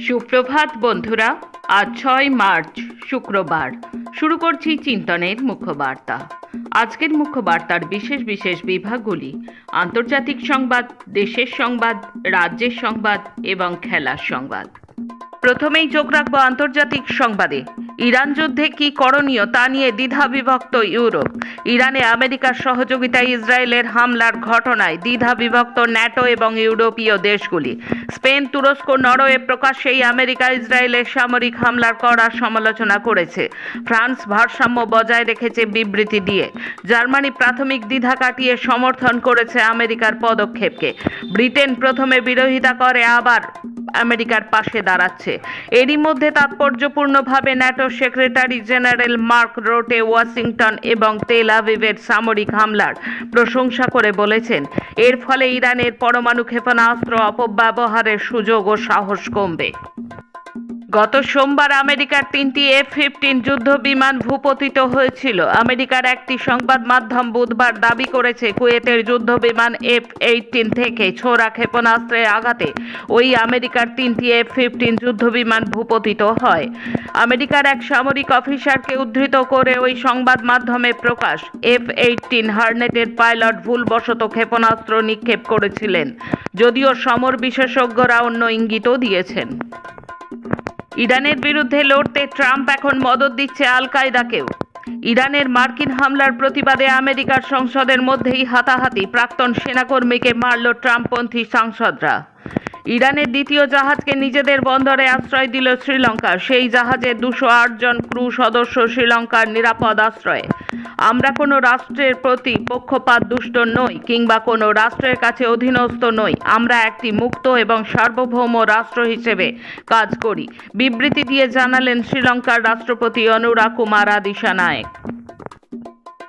সুপ্রভাত বন্ধুরা। আজ 6 মার্চ শুক্রবার। শুরু করছি চিন্তনের মুখ্য বার্তা। আজকের মুখ্য বার্তার বিশেষ বিশেষ বিভাগগুলি: আন্তর্জাতিক সংবাদ, দেশের সংবাদ, রাজ্যের সংবাদ এবং খেলার সংবাদ। প্রথমেই চোখ রাখব আন্তর্জাতিক সংবাদে। ইরান যুদ্ধে কি করণীয় তা নিয়ে দ্বিধাবিভক্ত ইউরোপ। ইরানে আমেরিকার সহযোগিতায় ইসরায়েলের হামলার ঘটনায় দ্বিধাবিভক্ত ন্যাটো এবং ইউরোপীয় দেশগুলি। স্পেন, তুরস্ক, নরওয়ে প্রকাশ্যেই আমেরিকা ইসরায়েলের সামরিক হামলার কড়া সমালোচনা করেছে। ফ্রান্স ভারসাম্য বজায় রেখেছে বিবৃতি দিয়ে। জার্মানি প্রাথমিক দ্বিধা কাটিয়ে সমর্থন করেছে আমেরিকার পদক্ষেপকে। ব্রিটেন প্রথমে বিরোধিতা করে, আবার আমেরিকার পাশে দাঁড়াচ্ছে। এরই মধ্যে তাৎপর্যপূর্ণভাবে NATO secretary general Mark Rutte Washington এবং তেল আভিভের সামরিক হামলার প্রশংসা করে বলেছেন, এর ফলে ইরানের পরমাণু ক্ষেপণাস্ত্র অপব্যবহারের সুযোগ ও সাহস কমবে। গত সোমবার আমেরিকার 3টি F-15 যুদ্ধ বিমান ভূপতিত হয়েছিল। আমেরিকার একটি সংবাদ মাধ্যম বুধবার দাবি করেছে, কুয়েতের যুদ্ধ বিমান F-18 থেকে ছোড়া ক্ষেপণাস্ত্রের আঘাতে ওই আমেরিকার 3টি F-15 যুদ্ধ বিমান ভূপতিত হয়। আমেরিকার এক সামরিক অফিসারকে উদ্ধৃত করে ওই সংবাদ মাধ্যমে প্রকাশ, F-18 হার্নেটের পাইলট ভুলবশত ক্ষেপণাস্ত্র নিক্ষেপ করেছিলেন, যদিও সমর বিশেষজ্ঞরা অন্য ইঙ্গিতও দিয়েছেন। ইরানের বিরুদ্ধে লড়তে ট্রাম্প এখন মদদ দিচ্ছে আল কায়দাকেও। ইরানের মার্কিন হামলার প্রতিবাদে আমেরিকার সংসদের মধ্যেই হাতাহাতি, প্রাক্তন সেনাকর্মীকে মারল ট্রাম্পপন্থী সাংসদরা। ইরানের দ্বিতীয় জাহাজকে নিজেদের বন্দরে আশ্রয় দিল শ্রীলঙ্কা। সেই জাহাজে 208 জন ক্রু সদস্য শ্রীলঙ্কার নিরাপদ আশ্রয়ে। আমরা কোনো রাষ্ট্রের প্রতি পক্ষপাত দুষ্ট নই কিংবা কোনো রাষ্ট্রের কাছে অধীনস্থ নই। আমরা একটি মুক্ত এবং সার্বভৌম রাষ্ট্র হিসেবে কাজ করি, বিবৃতি দিয়ে জানালেন শ্রীলঙ্কার রাষ্ট্রপতি অনুরা কুমারা দিশানায়েক।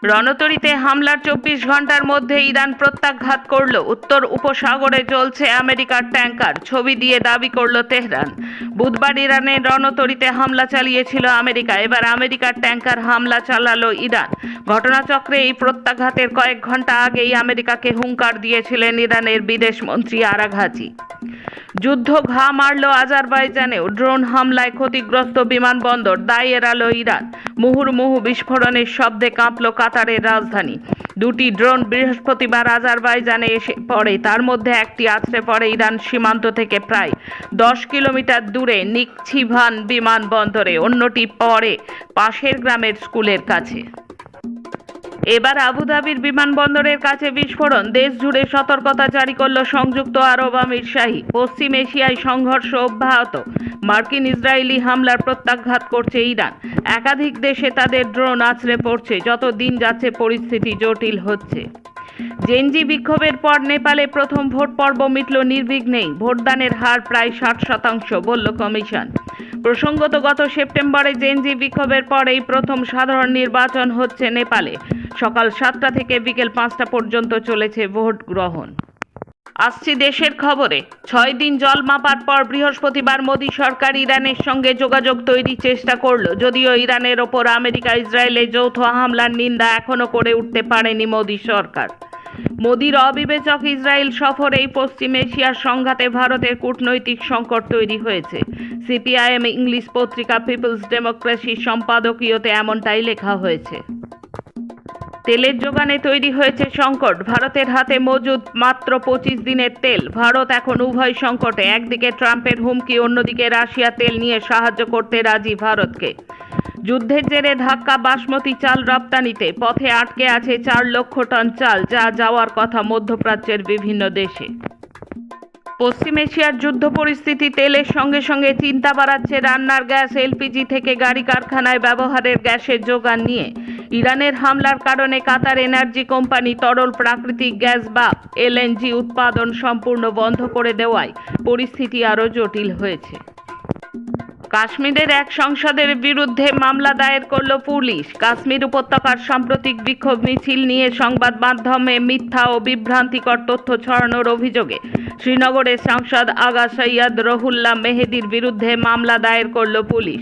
রণতরীতে হামলার 24 ঘন্টার মধ্যে ইরান প্রত্যাঘাত করল। উত্তর উপসাগরে চলছে আমেরিকার ট্যাঙ্কার, ছবি দিয়ে দাবি করল তেহরান। বুধবার ইরানের রণতরীতে হামলা চালিয়েছিল আমেরিকা। এবার আমেরিকার ট্যাঙ্কার হামলা চালালো ইরান। ঘটনাচক্রে এই প্রত্যাঘাতের কয়েক ঘন্টা আগেই আমেরিকাকে হুঙ্কার দিয়েছিলেন ইরানের বিদেশমন্ত্রী আরাঘাচি। যুদ্ধ ঘা মারল আজারবাইজানেও। ড্রোন হামলায় ক্ষতিগ্রস্ত বিমানবন্দর, দায় এড়ালো ইরান। মুহুর্মুহু বিস্ফোরণের শব্দে কাঁপল কাতারের রাজধানী। 2টি ড্রোন বৃহস্পতিবার আজারবাইজানে এসে পড়ে। তার মধ্যে একটি আছড়ে পড়ে ইরান সীমান্ত থেকে প্রায় 10 কিলোমিটার দূরে নিকছিভান বিমানবন্দরে, অন্যটি পড়ে পাশের গ্রামের স্কুলের কাছে। এবার আবুধাবির বিমানবন্দরের কাছে বিস্ফোরণ। দেশ জুড়ে সতর্কতা জারি করল সংযুক্ত আরব আমিরশাহী। পশ্চিম এশিয়ায় সংঘর্ষ অব্যাহত। মার্কিন ইসরায়েলি হামলার প্রত্যাঘাত করছে ইরান। একাধিক দেশে তাদের ড্রোন আছড়ে পড়ছে। যত দিন যাচ্ছে পরিস্থিতি জটিল হচ্ছে। জেনজি বিক্ষোভের পর নেপালে প্রথম ভোট পর্ব মিটল নির্বিঘ্নেই। ভোটদানের হার প্রায় 60%, বলল কমিশন। প্রসঙ্গত, গত সেপ্টেম্বরে জেনজি বিক্ষোভের পর এই প্রথম সাধারণ নির্বাচন হচ্ছে নেপালে। সকাল 7টা থেকে বিকেল 5টা পর্যন্ত চলেছে ভোট গ্রহণ। আসছি দেশের খবরে। 6 দিন জল মাপার পর বৃহস্পতিবার মোদী সরকার ইরানের সঙ্গে যোগাযোগ তৈরির চেষ্টা করল, যদিও ইরানের ওপর আমেরিকা ইসরায়েলের যৌথ হামলার নিন্দা এখনও করে উঠতে পারেনি মোদী সরকার। মোদীর অবিবেচক ইসরায়েল সফরেই পশ্চিম এশিয়ার সংঘাতে ভারতের কূটনৈতিক সংকট তৈরি হয়েছে। সিপিআইএম ইংলিশ পত্রিকা পিপলস ডেমোক্রেসির সম্পাদকীয়তে এমনটাই লেখা হয়েছে। তেলের যোগানে তৈরি হয়েছে সংকট। ভারতের হাতে মজুদ মাত্র 25 দিনের তেল। ভারত এখন উভয় সংকটে। একদিকে ট্রাম্পের হুমকি, অন্যদিকে রাশিয়া তেল নিয়ে সাহায্য করতে রাজি ভারতকে। যুদ্ধের জেরে ধাক্কা বাসমতি চাল রপ্তানিতে। পথে আটকে আছে 4 লক্ষ টন চাল, যা যাওয়ার কথা মধ্যপ্রাচ্যের বিভিন্ন দেশে। পশ্চিম এশিয়ার যুদ্ধ পরিস্থিতি তেলের সঙ্গে সঙ্গে চিন্তা বাড়াচ্ছে রান্নার গ্যাস, এলপিজি থেকে গাড়ি কারখানায় ব্যবহারের গ্যাসের যোগান নিয়ে। ইরানের হামলার কারণে কাতার এনার্জি কোম্পানি তরল প্রাকৃতিক গ্যাস বা এলএনজি উৎপাদন সম্পূর্ণ বন্ধ করে দেওয়ায় পরিস্থিতি আরও জটিল হয়েছে। কাশ্মীরের এক সাংসদের বিরুদ্ধে মামলা দায়ের করল পুলিশ। কাশ্মীর উপত্যকার সাম্প্রতিক বিক্ষোভ মিছিল নিয়ে সংবাদ মাধ্যমে মিথ্যা ও বিভ্রান্তিকর তথ্য ছড়ানোর অভিযোগে শ্রীনগরের সাংসদ আগা সৈয়দ রহুল্লাহ মেহেদির বিরুদ্ধে মামলা দায়ের করল পুলিশ।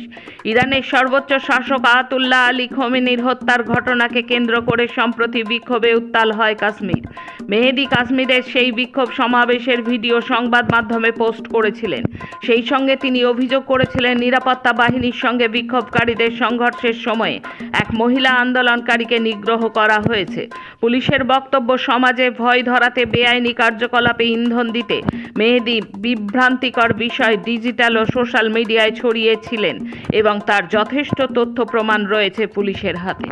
ইরানের সর্বোচ্চ শাসক আয়াতুল্লাহ আলী খোমেনির হত্যার ঘটনাকে কেন্দ্র করে সম্প্রতি বিক্ষোভে উত্তাল হয় কাশ্মীর। মেহেদি কাশ্মীরের সেই বিক্ষোভ সমাবেশের ভিডিও সংবাদ মাধ্যমে পোস্ট করেছিলেন। সেই সঙ্গে তিনি অভিযোগ করেছিলেন, নিরাপত্তা বাহিনীর সঙ্গে বিক্ষোভকারীদের সংঘর্ষের সময়ে এক মহিলা আন্দোলনকারীকে নিগ্রহ করা হয়েছে। পুলিশের বক্তব্য, সমাজে ভয় ধরাতে বেআইনি কার্যকলাপে ইন্ধন দিতে মেহেদি বিভ্রান্তিকর বিষয় ডিজিটাল ও সোশ্যাল মিডিয়ায় ছড়িয়েছিলেন এবং তার যথেষ্ট তথ্য প্রমাণ রয়েছে পুলিশের হাতে।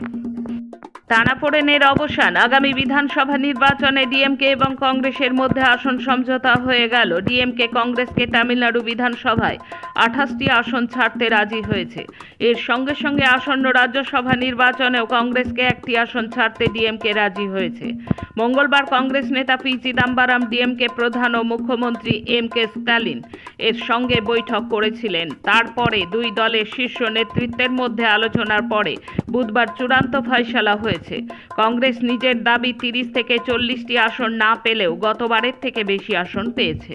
টানাপোড়েনের অবসান। আগামী বিধানসভা নির্বাচনে ডিএমকে এবং কংগ্রেসের মধ্যে আসন সমঝোতা হয়ে গেল। ডিএমকে কংগ্রেসকে তামিলনাড়ু বিধানসভায় 28টি আসন ছাড়তে রাজি হয়েছে। এর সঙ্গে সঙ্গে আসন্ন রাজ্যসভা নির্বাচনেও কংগ্রেসকে একটি আসন ছাড়তে ডিএমকে রাজি হয়েছে। মঙ্গলবার কংগ্রেস নেতা পি চিদাম্বরম ডিএমকে প্রধান ও মুখ্যমন্ত্রী এম.কে. স্ট্যালিন এর সঙ্গে বৈঠক করেছিলেন। তারপরে দুই দলের শীর্ষ নেতৃত্বের মধ্যে আলোচনার পরে বুধবার চূড়ান্ত ফয়সালা হয়েছে। কংগ্রেস নিজের দাবি 30 থেকে 40টি আসন না পেলেও গতবারের থেকে বেশি আসন পেয়েছে।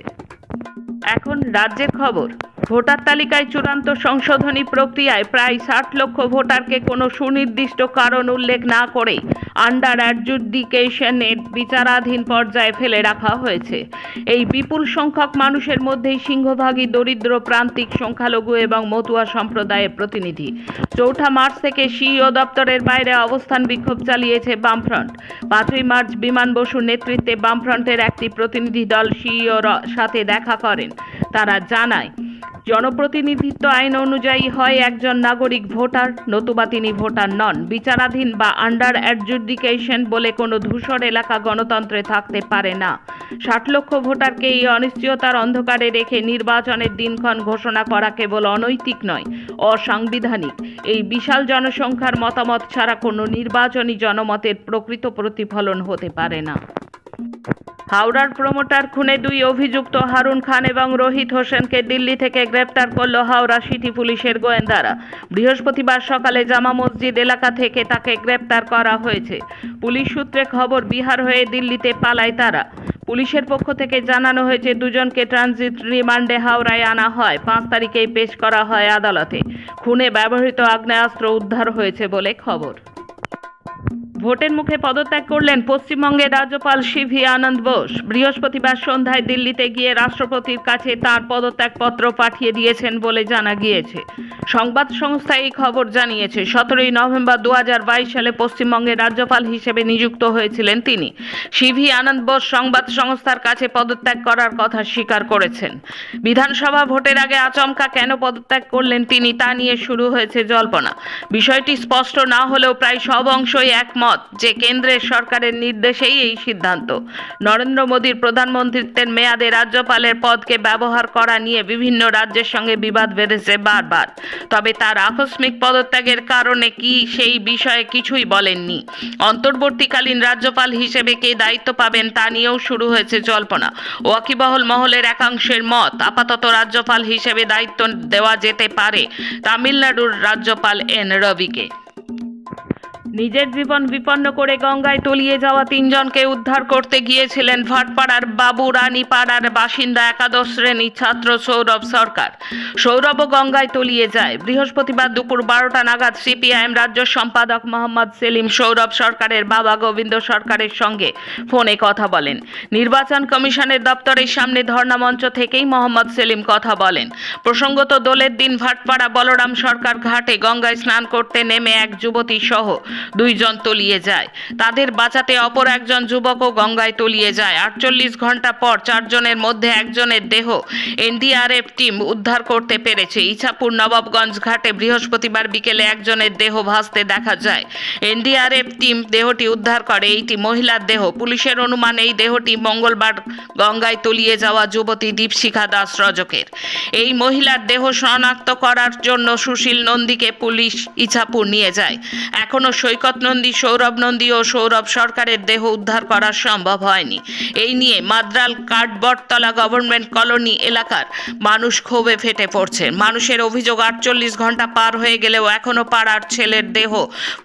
এখন রাজ্যের খবর। ভোটার তালিকায় চূড়ান্ত সংশোধনী প্রক্রিয়ায় প্রায় 60 লক্ষ ভোটারকে কোনো সুনির্দিষ্ট কারণ উল্লেখ না করে আন্ডার অ্যাডজুডিকেশনের বিচারাধীন পর্যায়ে ফেলে রাখা হয়েছে। এই বিপুল সংখ্যক মানুষের মধ্যেই সিংহভাগই দরিদ্র, প্রান্তিক, সংখ্যালঘু এবং মতুয়া সম্প্রদায়ের প্রতিনিধি। 4 মার্চ থেকে সিইও দপ্তরের বাইরে অবস্থান বিক্ষোভ চালিয়েছে বামফ্রন্ট। 5 মার্চ বিমান বসুর নেতৃত্বে বামফ্রন্টের একটি প্রতিনিধি দল সিইওর সাথে দেখা করেন। তারা জানায়, জনপ্রতিনিধিত্ব আইন অনুযায়ী হয় একজন নাগরিক ভোটার, নতুবা তিনি ভোটার নন। বিচারাধীন বা আন্ডার অ্যাডজুডিকেশন বলে কোনো ধূসর এলাকা গণতন্ত্রে থাকতে পারে না। 60 লক্ষ ভোটারকে এই অনিশ্চয়তার অন্ধকারে রেখে নির্বাচনের দিনক্ষণ ঘোষণা করা কেবল অনৈতিক নয়, অসাংবিধানিক। এই বিশাল জনসংখ্যার মতামত ছাড়া কোনো নির্বাচনী জনমতের প্রকৃত প্রতিফলন হতে পারে না। হাওড়ার প্রমোটার খুনে 2 অভিযুক্ত হারুন খান এবং রোহিত হোসেনকে দিল্লি থেকে গ্রেপ্তার করল হাওড়া সিটি পুলিশের গোয়েন্দারা। বৃহস্পতিবার সকালে জামা মসজিদ এলাকা থেকে তাকে গ্রেপ্তার করা হয়েছে। পুলিশ সূত্রে খবর, বিহার হয়ে দিল্লিতে পালায় তারা। পুলিশের পক্ষ থেকে জানানো হয়েছে, দুজনকে ট্রানজিট রিমান্ডে হাওড়ায় আনা হয়। 5 তারিখেই পেশ করা হয় আদালতে। খুনে ব্যবহৃত আগ্নেয়াস্ত্র উদ্ধার হয়েছে বলে খবর। ভোটের মুখে পদত্যাগ করলেন পশ্চিমবঙ্গের রাজ্যপাল সিভি আনন্দ বোস। বৃহস্পতিবার সন্ধ্যায় দিল্লিতে গিয়ে রাষ্ট্রপতির কাছে তাঁর পদত্যাগপত্র পাঠিয়ে দিয়েছেন বলে জানা গিয়েছে। সংবাদ সংস্থা এই খবর জানিয়েছে। 17 নভেম্বর 2022 সালে পশ্চিমবঙ্গের রাজ্যপাল হিসেবে নিযুক্ত হয়েছিলেন তিনি। সিভি আনন্দ বোস সংবাদ সংস্থার কাছে পদত্যাগ করার কথা স্বীকার করেছেন। বিধানসভা ভোটের আগে আচমকা কেন পদত্যাগ করলেন তিনি, তা নিয়ে শুরু হয়েছে জল্পনা। বিষয়টি স্পষ্ট না হলেও প্রায় সব অংশই একমত যে কেন্দ্রের সরকারের নির্দেশেই এই সিদ্ধান্ত। নরেন্দ্র মোদীর প্রধানমন্ত্রীত্বের মেয়াদে রাজ্যপালের পদকে ব্যবহার করা নিয়ে বিভিন্ন রাজ্যের সঙ্গে বিবাদ বেঁধেছে বারবার। তবে তার আকস্মিক পদত্যাগের কারণে কি, সেই বিষয়ে কিছুই বলেননি। অন্তর্বর্তীকালীন রাজ্যপাল হিসেবে কে দায়িত্ব পাবেন তা নিয়েও শুরু হয়েছে জল্পনা। ওয়াকিবহল মহলের একাংশের মত, আপাতত রাজ্যপাল হিসেবে দায়িত্ব দেওয়া যেতে পারে তামিলনাড়ুর রাজ্যপাল এন রবিকে। নিজের জীবন বিপন্ন করে গঙ্গায় তলিয়ে যাওয়া 3 জনকে উদ্ধার করতে গিয়েছিলেন ভাটপাড়ার বাবুরানীপাড়ার বাসিন্দা একাদশ শ্রেণীর ছাত্র সৌরভ সরকার। সৌরভও গঙ্গায় তলিয়ে যায়। বৃহস্পতিবার দুপুর 12টা নাগাদ সিপিআইএম রাজ্য সম্পাদক মোহাম্মদ সেলিম সৌরভ সরকারের বাবা গোবিন্দ সরকারের সঙ্গে ফোনে কথা বলেন। নির্বাচন কমিশনের দপ্তরের সামনে ধর্ণা মঞ্চ থেকেই মোহাম্মদ সেলিম কথা বলেন। প্রসঙ্গত, দোলের দিন ভাটপাড়া বলরাম সরকার ঘাটে গঙ্গায় স্নান করতে নেমে এক যুবতী সহ 2 জন তলিয়ে যায়। তাদের বাঁচাতে অপর একজন যুবকও গঙ্গায় তলিয়ে যায়। 48 ঘন্টা পর 4 জনের মধ্যে একজনের দেহ এনডিআরএফ টিম উদ্ধার করতে পেরেছে। ইছাপুর নবাবগঞ্জ ঘাটে বৃহস্পতিবার বিকেলে একজনের দেহ ভাসতে দেখা যায়। এনডিআরএফ টিম দেহটি উদ্ধার করে। এইটি মহিলার দেহ। পুলিশের অনুমান এই দেহটি মঙ্গলবার গঙ্গায় তলিয়ে যাওয়া যুবতী দীপশিখা দাস রজকের। এই মহিলার দেহ শনাক্ত করার জন্য সুশীল নন্দীকে পুলিশ ইছাপুর নিয়ে যায়। এখনও সৈকত নন্দী, সৌরভ নন্দী ও সৌরভ সরকারের দেহ উদ্ধার করা সম্ভব হয়নি। এই নিয়ে মাদ্রাল কাঠবটতলা গভর্নমেন্ট কলোনি এলাকার মানুষ ক্ষোভে ফেটে পড়ছে। মানুষের অভিযোগ, 48 ঘন্টা পার হয়ে গেলেও এখনো পাড়ার ছেলের দেহ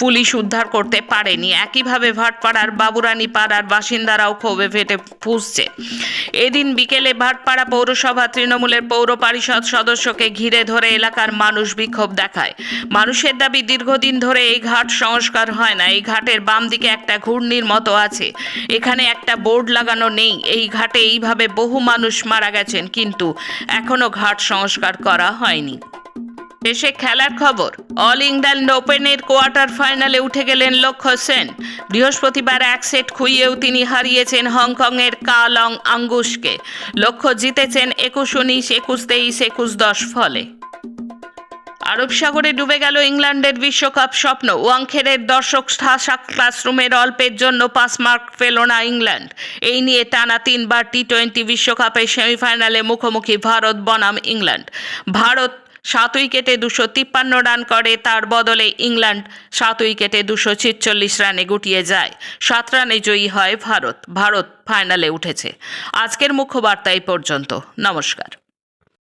পুলিশ উদ্ধার করতে পারেনি। একইভাবে ভাটপাড়ার বাবুরানী পাড়ার বাসিন্দারাও ক্ষোভে ফেটে ফুঁসছে। এদিন বিকেলে ভাটপাড়া পৌরসভা তৃণমূলের পৌর পরিষদ সদস্যকে ঘিরে ধরে এলাকার মানুষ বিক্ষোভ দেখায়। মানুষের দাবি, দীর্ঘদিন ধরে এই ঘাট সংস্কার হয় না। এই ঘাটের বাম দিকে একটা ঘূর্ণির মতো আছে, এখানে একটা বোর্ড লাগানো নেই। এই ঘাটে এইভাবে বহু মানুষ মারা গেছেন, কিন্তু এখনো ঘাট সংস্কার করা হয়নি। দেশে খেলার খবর, অল ইংল্যান্ড ওপেনের কোয়ার্টার ফাইনালে উঠে গেলেন লক্ষ্য সেন। বৃহস্পতিবার এক সেট খুইয়েও তিনি হারিয়েছেন হংকংয়ের কালং আঙ্গুশকে। লক্ষ্য জিতেছেন 21-19, 21-23, 21-10 ফলে। আরব সাগরে ডুবে গেল ইংল্যান্ডের বিশ্বকাপ স্বপ্ন। ওয়াংখেড়ের দর্শক ঠাসা ক্লাসরুমের অল্পের জন্য 5 মার্ক পেল না ইংল্যান্ড। এই নিয়ে টানা 3বার টি-20 বিশ্বকাপের সেমিফাইনালে মুখোমুখি ভারত বনাম ইংল্যান্ড। ভারত 7 উইকেটে 253 রান করে, তার বদলে ইংল্যান্ড 7 উইকেটে 246 রানে গুটিয়ে যায়। 7 রানে জয়ী হয় ভারত। ভারত ফাইনালে উঠেছে। আজকের মুখ্য বার্তা এই পর্যন্ত। নমস্কার।